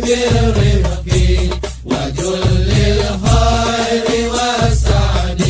بالرفق وجل الخير والسعد.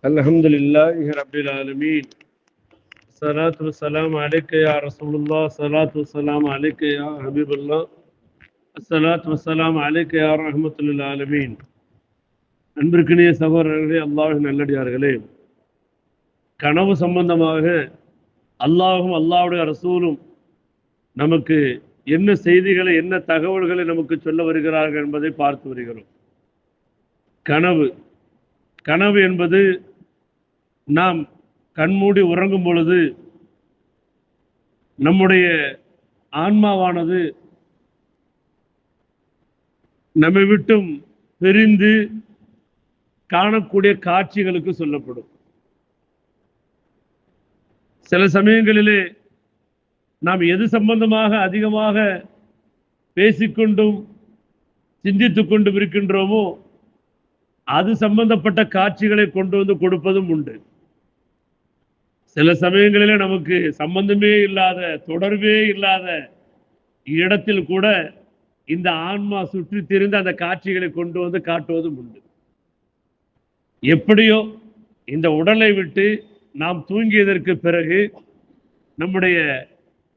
الحمد لله رب العالمين. الصلاة والسلام عليك يا رسول الله. الصلاة والسلام عليك يا حبيب الله. الصلاة والسلام عليك يا رحمة للعالمين. அன்பிற்கினிய சகோதரர்களே, அல்லாஹ்வின் நல்லடியார்களே, கனவு சம்பந்தமாக அல்லாஹும் அல்லாஹ்வுடைய ரசூலும் நமக்கு என்ன செய்திகளை, என்ன தகவல்களை நமக்கு சொல்ல வருகிறார்கள் என்பதை பார்த்து வருகிறோம். கனவு என்பது நாம் கண்மூடி உறங்கும் பொழுது நம்முடைய ஆன்மாவானது நம்மை விட்டும் பிரிந்து காணக்கூடிய காட்சிகளுக்கு சொல்லப்படும். சில சமயங்களிலே நாம் எது சம்பந்தமாக அதிகமாக பேசிக்கொண்டும் சிந்தித்துக் கொண்டும் இருக்கின்றோமோ அது சம்பந்தப்பட்ட காட்சிகளை கொண்டு வந்து கொடுப்பதும் உண்டு. சில சமயங்களிலே நமக்கு சம்பந்தமே இல்லாத, தொடர்பே இல்லாத இடத்தில் கூட இந்த ஆன்மா சுற்றி திரிந்து அந்த காட்சிகளை கொண்டு வந்து காட்டுவதும் உண்டு. எப்படியோ இந்த உடலை விட்டு நாம் தூங்கியதற்கு பிறகு நம்முடைய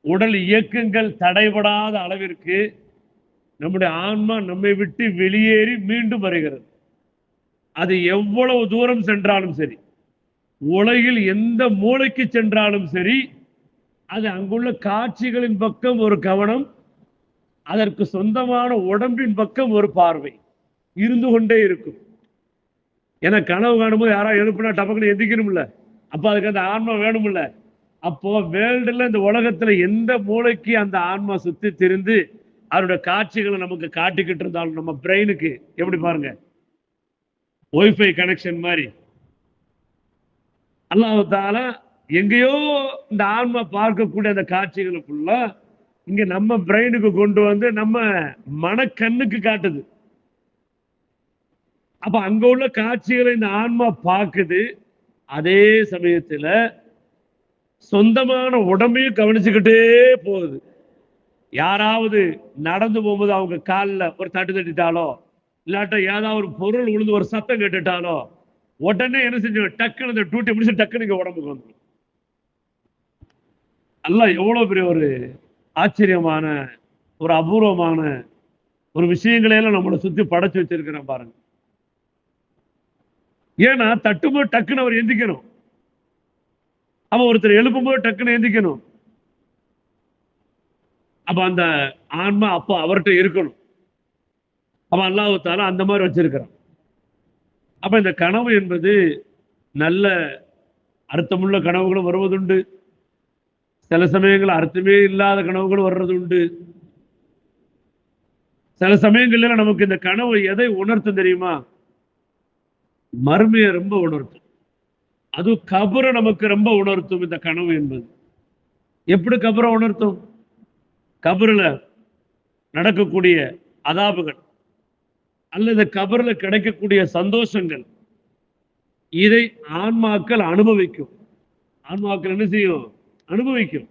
உடல் இயக்கங்கள் தடைபடாத அளவிற்கு நம்முடைய ஆன்மா நம்மை விட்டு வெளியேறி மீண்டும் வருகிறது. அது எவ்வளவு தூரம் சென்றாலும் சரி, உலகில் எந்த மூளைக்கு சென்றாலும் சரி, அது அங்குள்ள காட்சிகளின் பக்கம் ஒரு கவனம், அதற்கு சொந்தமான உடம்பின் பக்கம் ஒரு பார்வை இருந்து கொண்டே இருக்கும். ஏன்னா கனவு காணும்போது யாராவது எழுப்புனா டபக்குன்னு எந்திக்கணும்ல, அப்போ அதுக்கு அந்த ஆன்மா வேணும்ல. அப்போ வேர்ல்டுல இந்த உலகத்துல எந்த மூளைக்கு அந்த ஆன்மா சுத்தி திரிந்து அதோட காட்சிகளை நமக்கு காட்டிக்கிட்டு இருந்தாலும் நம்ம பிரெயினுக்கு எப்படி பாருங்க, ஒய்ஃபை கனெக்ஷன் மாதிரி அல்லாஹ் தஆலா எங்கேயோ இந்த ஆன்மா பார்க்கக்கூடிய அந்த காட்சிகளுக்குள்ள இங்க நம்ம பிரெயினுக்கு கொண்டு வந்து நம்ம மனக்கண்ணுக்கு காட்டுது. அப்ப அங்க உள்ள காட்சிகளை இந்த ஆன்மா பார்க்குது. அதே சமயத்துல சொந்தமான உடம்பையும் கவனிச்சுக்கிட்டே போகுது. யாராவது நடந்து போகும்போது அவங்க காலில் ஒரு தட்டு தட்டிட்டாலோ, இல்லாட்ட ஏதாவது ஒரு பொருள் விழுந்து ஒரு சத்தம் கேட்டுட்டாலோ உடனே என்ன செஞ்சு டக்குன்னு அந்த டியூட்டி முடிச்சு டக்குன்னு இங்க உடம்புக்கு வந்துடும். அல்லாஹ் எவ்வளவு பெரிய ஒரு ஆச்சரியமான, ஒரு அபூர்வமான ஒரு விஷயங்களை எல்லாம் நம்மளை சுத்தி படைச்சு வச்சிருக்கிறேன் பாருங்க. ஏன்னா தட்டும்போது டக்குன்னு அவர் எந்திக்கணும், அவன் ஒருத்தர் எழுப்பும்போது டக்குன்னு எந்திக்கணும். அப்ப அந்த ஆன்மா அப்போ அவர்கிட்ட இருக்கணும். அவன் அல்லாஹ் தஆலா அந்த மாதிரி வச்சிருக்கிறான். அப்ப இந்த கனவு என்பது நல்ல அர்த்தமுள்ள கனவுகளும் வருவதுண்டு, சில சமயங்கள் அர்த்தமே இல்லாத கனவுகளும் வர்றது உண்டு. சில சமயங்கள்ல நமக்கு இந்த கனவு எதை உணர்த்தும் தெரியுமா? மர்மையை ரொம்ப உணர்த்தும். அது கபரை நமக்கு ரொம்ப உணர்த்தும் இந்த கனவு என்பது. எப்படி கபரை உணர்த்தும்? கபரில் நடக்கக்கூடிய அதாபுகள் அல்லது கபரில் கிடைக்கக்கூடிய சந்தோஷங்கள், இதை ஆன்மாக்கள் அனுபவிக்கும். ஆன்மாக்கள் என்ன செய்யும்? அனுபவிக்கும்.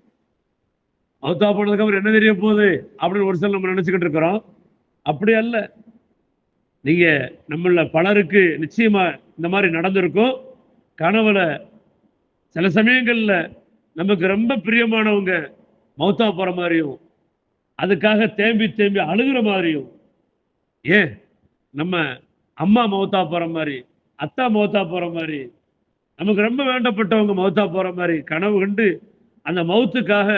மௌத்தா போனதுக்கு அப்புறம் என்ன தெரிய போகுது அப்படின்னு ஒரு சில நம்ம நினைச்சுக்கிட்டு இருக்கிறோம். அப்படி அல்ல. நீங்க நம்மள பலருக்கு நிச்சயமா இந்த மாதிரி நடந்திருக்கும். கனவுல சில சமயங்கள்ல நமக்கு ரொம்ப பிரியமானவங்க மௌத்தா போற மாதிரியும், அதுக்காக தேம்பி தேம்பி அழுகிற மாதிரியும், ஏன் நம்ம அம்மா மௌத்தா போற மாதிரி, அத்தா மௌத்தா போற மாதிரி, நமக்கு ரொம்ப வேண்டப்பட்டவங்க மௌத்தா போற மாதிரி கனவு கண்டு அந்த மௌத்துக்காக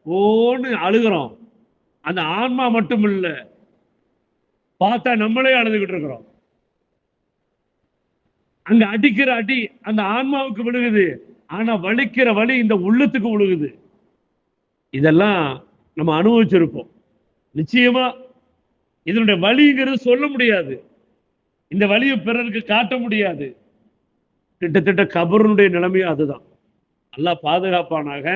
ஓன்னு அழுகிறோம். அந்த ஆன்மா மட்டும் இல்லை, பார்த்தா நம்மளே அழுதுகிட்டு இருக்கிறோம். அங்க அடிக்கிற அடி அந்த ஆன்மாவுக்கு விழுகுது, ஆனா வலிக்கிற வலி இந்த உள்ளத்துக்கு விழுகுது. இதெல்லாம் நம்ம அனுபவிச்சிருப்போம். நிச்சயமா இதனுடைய வலிங்கிறது சொல்ல முடியாது, இந்த வலியை பிறருக்கு காட்ட முடியாது. கிட்டத்தட்ட கபருடைய நிலைமையும் அதுதான். அல்லாஹ் பாதுகாப்பானாக.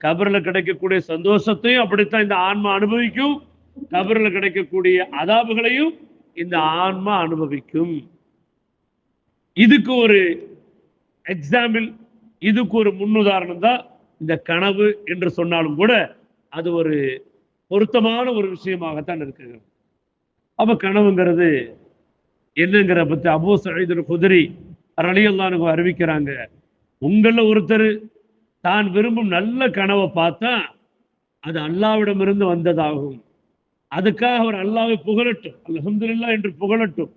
கபரில் கிடைக்கக்கூடிய சந்தோஷத்தையும் அப்படித்தான் இந்த ஆன்மா அனுபவிக்கும், கபரில் கிடைக்கக்கூடிய அதாபுகளையும் இந்த ஆன்மா அனுபவிக்கும். இதுக்கு ஒரு எக்ஸாம்பிள், இதுக்கு ஒரு முன்னுதாரணம் தான் இந்த கனவு என்று சொன்னாலும் கூட அது ஒரு பொருத்தமான ஒரு விஷயமாகத்தான் இருக்குங்க. அப்ப கனவுங்கிறது என்னங்கிற பத்தி அபூ சயீத் அல்-குத்ரி ரலியல்லாஹு அன்ஹு அறிவிக்கிறாங்க, உங்கள ஒருத்தர் தான் விரும்பும் நல்ல கனவை பார்த்தா அது அல்லாஹ்விடமிருந்து வந்ததாகும். அதுக்காக அவர் அல்லாஹ்வை புகழட்டும், அல்ஹம்துலில்லாஹ் என்று புகழட்டும்,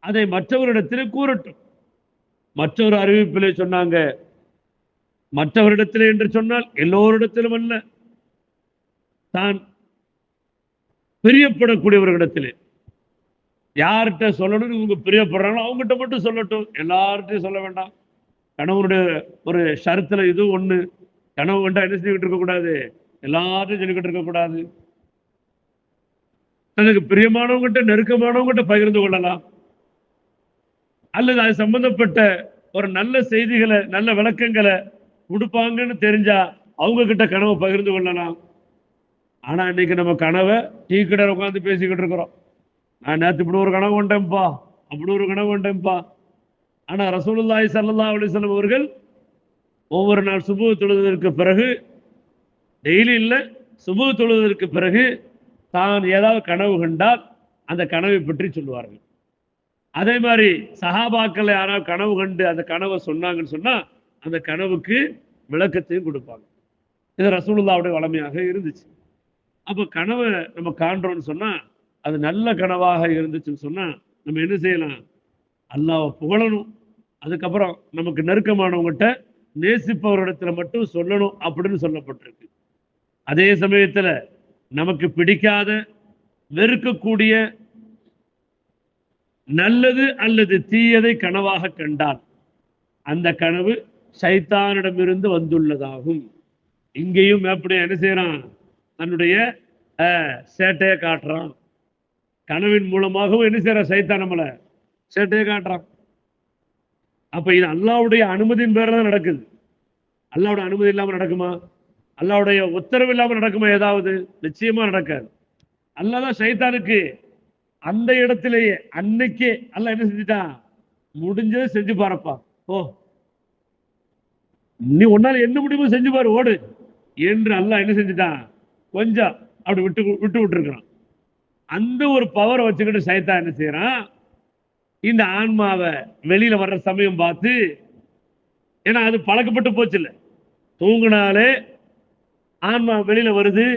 அதை மற்றவரிடத்திலே கூறட்டும். மற்றொரு அறிவிப்பிலே சொன்னாங்க, மற்றவரிடத்திலே என்று சொன்னால் எல்லோரிடத்திலும் அல்ல, தான் பிரியப்படக்கூடியவர்களிடத்திலே யார்கிட்ட சொல்லணும் இவங்க பிரியப்படுறாங்களோ அவங்ககிட்ட மட்டும் சொல்லட்டும், எல்லார்ட்டையும் சொல்ல வேண்டாம். கணவனுடைய ஒரு ஷரத்துல இது ஒண்ணு, கனவு கண்டா என்ன செஞ்சுக்கிட்டு இருக்கக்கூடாது, எல்லார்ட்டையும் சொல்லிக்கிட்டு இருக்கக்கூடாது. தனக்கு பிரியமானவங்ககிட்ட நெருக்கமானவங்ககிட்ட பகிர்ந்து கொள்ளலாம், அல்லது அது சம்பந்தப்பட்ட ஒரு நல்ல செய்திகளை நல்ல விளக்கங்களை கொடுப்பாங்கன்னு தெரிஞ்சா அவங்க கிட்ட கனவை பகிர்ந்து கொள்ளலாம். ஆனா இன்னைக்கு நம்ம கனவை டீ கடையில் உட்காந்து பேசிக்கிட்டு இருக்கிறோம். நான் நேற்று இப்படி ஒரு கனவு கொண்டேன்ப்பா, அப்படி ஒரு கனவு கொண்டேன்ப்பா. ஆனா ரசூலுல்லாஹி ஸல்லல்லாஹு அலைஹி வஸல்லம் அவர்கள் ஒவ்வொரு நாள் சுபஹ் தொழுவதற்கு பிறகு, டெய்லி இல்லை, சுபஹ் தொழுவதற்கு பிறகு தான் ஏதாவது கனவு கண்டால் அந்த கனவை பற்றி சொல்லுவார்கள். அதே மாதிரி சஹாபாக்கள் யாராவது கனவு கண்டு அந்த கனவை சொன்னாங்கன்னு சொன்னா அந்த கனவுக்கு விளக்கத்தையும் கொடுப்பாங்க. இது ரசூலுல்லாஹ்வுடைய வளமையாக இருந்துச்சு. அப்போ கனவை நம்ம காண்றோம்னு சொன்னா அது நல்ல கனவாக இருந்துச்சுன்னு சொன்னா நம்ம என்ன செய்யலாம், அல்லாஹ்வை புகழணும். அதுக்கப்புறம் நமக்கு நெருக்கமானவங்ககிட்ட நேசிப்பவரிடத்துல மட்டும் சொல்லணும் அப்படின்னு சொல்லப்பட்டிருக்கு. அதே சமயத்துல நமக்கு பிடிக்காத வெறுக்கக்கூடிய நல்லது அல்லது தீயதை கனவாக கண்டால் அந்த கனவு சைத்தானிடமிருந்து வந்துள்ளதாகும். இங்கேயும் எப்படி என்ன செய்யறான், தன்னுடைய சேட்டையை காட்டுறான். கனவின் மூலமாகவும் என்ன செய்யறான், சைத்தான் நம்மளை சேட்டையை காட்டுறான். அப்ப இது அல்லாஹ்வுடைய அனுமதியின் பேர்ல தான் நடக்குது. அல்லாஹ்வுடைய அனுமதி இல்லாம நடக்குமா, அல்லாஹ்வுடைய உத்தரவு இல்லாம நடக்குமா? ஏதாவது நிச்சயமா நடக்காது. அல்லாஹ் தான் சைத்தானுக்கு அந்த இடத்திலேயே அன்னைக்கே அல்லாஹ் என்ன செஞ்சுட்டான், முடிஞ்சதை செஞ்சு பாருப்பா, ஓ நீ ஒன்னால என்ன முடியுமோ செஞ்சு பாரு, ஓடு என்று அல்லாஹ் என்ன செஞ்சுட்டான், கொஞ்சம் அப்படி விட்டு விட்டுருக்கிறான். அந்த ஒரு பவரை வச்சுக்கிட்டு சைத்தான் என்ன செய்யறான், இந்த ஆன்மாவை வெளியில வர்ற சமயம் பார்த்து, ஏன்னா அது பழக்கப்பட்டு போச்சு இல்ல, தூங்கினாலே ஆன்மா வெளியில வருது,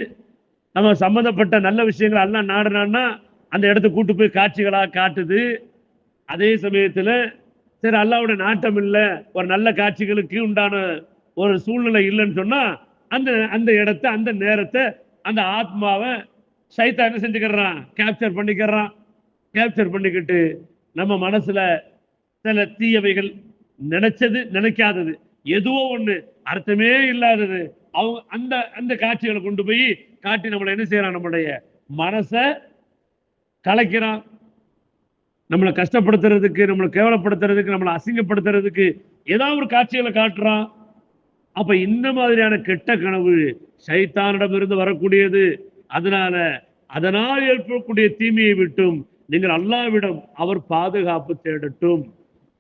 நம்ம சம்பந்தப்பட்ட நல்ல விஷயங்கள் எல்லாம் நாடுனான்னா அந்த இடத்த கூட்டு போய் காட்சிகளா காட்டுது. அதே சமயத்துல சரி அல்லாஹ்வுடைய நாட்டம் இல்லை, ஒரு நல்ல காட்சிகளுக்கு உண்டான ஒரு சூழ்நிலை இல்லைன்னு சொன்னா அந்த அந்த இடத்தை அந்த நேரத்தை அந்த ஆத்மாவை சைத்தான் என்ன செஞ்சுக்கிறான், கேப்சர் பண்ணிக்கிறான். கேப்சர் பண்ணிக்கிட்டு நம்ம மனசுல சில தீயவைகள், நினைச்சது நினைக்காதது எதுவோ ஒண்ணு அர்த்தமே இல்லாதது அவங்க அந்த அந்த காட்சிகளை கொண்டு போய் காட்டி நம்மளை என்ன செய்யறான், நம்மளுடைய மனசை கலைக்கிறான். நம்மளை கஷ்டப்படுத்துறதுக்கு, நம்மளை கேவலப்படுத்துறதுக்கு, நம்மளை அசிங்கப்படுத்துறதுக்கு ஏதாவது ஒரு காட்சிகளை காட்டுறான். அப்ப இந்த மாதிரியான கெட்ட கனவு சைத்தானிடமிருந்து வரக்கூடியது. அதனால் ஏற்படக்கூடிய தீமையை விட்டும் நீங்கள் அல்லாஹ்விடம் அவர் பாதுகாப்பு தேடட்டும்,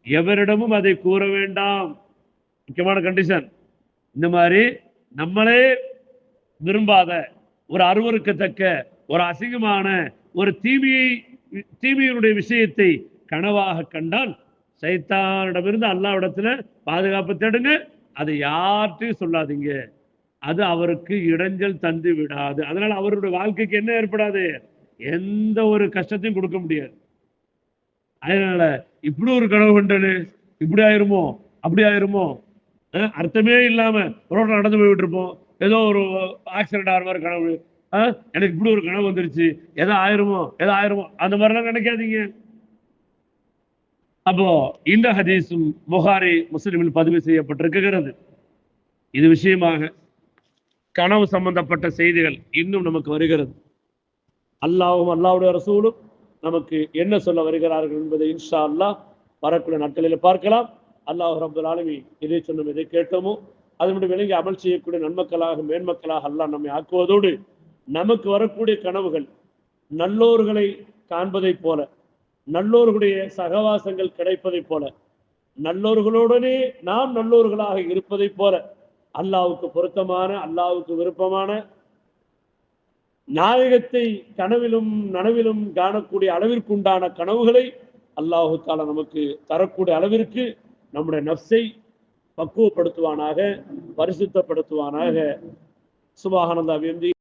எவரிடமும் அதை கூற வேண்டாம். முக்கியமான கண்டிஷன். இந்த மாதிரி நம்மளே விரும்பாத ஒரு அருவருக்கத்தக்க ஒரு அசிங்கமான ஒரு தீமையினுடைய விஷயத்தை கனவாக கண்டால் சைத்தானிடமிருந்து அல்லாஹ்விடத்துல பாதுகாப்பு தேடுங்க. அதை யார்ட்டையும் சொல்லாதீங்க, அது அவருக்கு இடைஞ்சல் தந்து விடாது. அதனால அவருடைய வாழ்க்கைக்கு என்ன ஏற்படாது, எந்த ஒரு கஷ்டத்தையும் கொடுக்க முடியாது. அதனால இப்படி ஒரு கனவு கண்டனு, இப்படி ஆயிருமோ அப்படி ஆயிருமோ, அர்த்தமே இல்லாம ரோட்ல நடந்து போய்கிட்டு இருப்போம், ஏதோ ஒரு ஆக்சிடென்ட் ஆகிற மாதிரி கனவு, எனக்கு இப்படி ஒரு கனவு வந்துருச்சு, எதோ ஆயிருமோ அந்த மாதிரிலாம் நினைக்காதீங்க. அப்போ இந்த ஹதீஸும் புகாரி முஸ்லிமில் பதிவு செய்யப்பட்டிருக்கிறது. இது விஷயமாக கனவு சம்பந்தப்பட்ட செய்திகள் இன்னும் நமக்கு வருகிறது. அல்லாஹ்வும் அல்லாஹ்வுடைய ரசூலும் நமக்கு என்ன சொல்ல வருகிறார்கள் என்பதை இன்ஷா அல்லாஹ் வரக்கூடிய நாட்களில் பார்க்கலாம். அல்லாஹ் ரப்பல் ஆலமீன் இதை சொன்னோம், எதை கேட்டோமோ அதனுடைய விளங்கி அமல் செய்யக்கூடிய நன்மக்களாக மேன்மக்களாக அல்லாஹ் நம்மை ஆக்குவதோடு, நமக்கு வரக்கூடிய கனவுகள் நல்லோர்களை காண்பதை போல, நல்லோர்களுடைய சகவாசங்கள் கிடைப்பதை போல, நல்லோர்களுடனே நாம் நல்லோர்களாக இருப்பதை போல அல்லாஹ்வுக்கு பொருத்தமான, அல்லாஹ்வுக்கு விருப்பமான நாயகத்தை கனவிலும் நனவிலும் காணக்கூடிய அளவிற்கு உண்டான கனவுகளை அல்லாஹு தஆலா நமக்கு தரக்கூடிய அளவிற்கு நம்முடைய நஃப்ஸை பக்குவப்படுத்துவானாக, பரிசுத்தப்படுத்துவானாக. சுப்ஹானல்லாஹ்.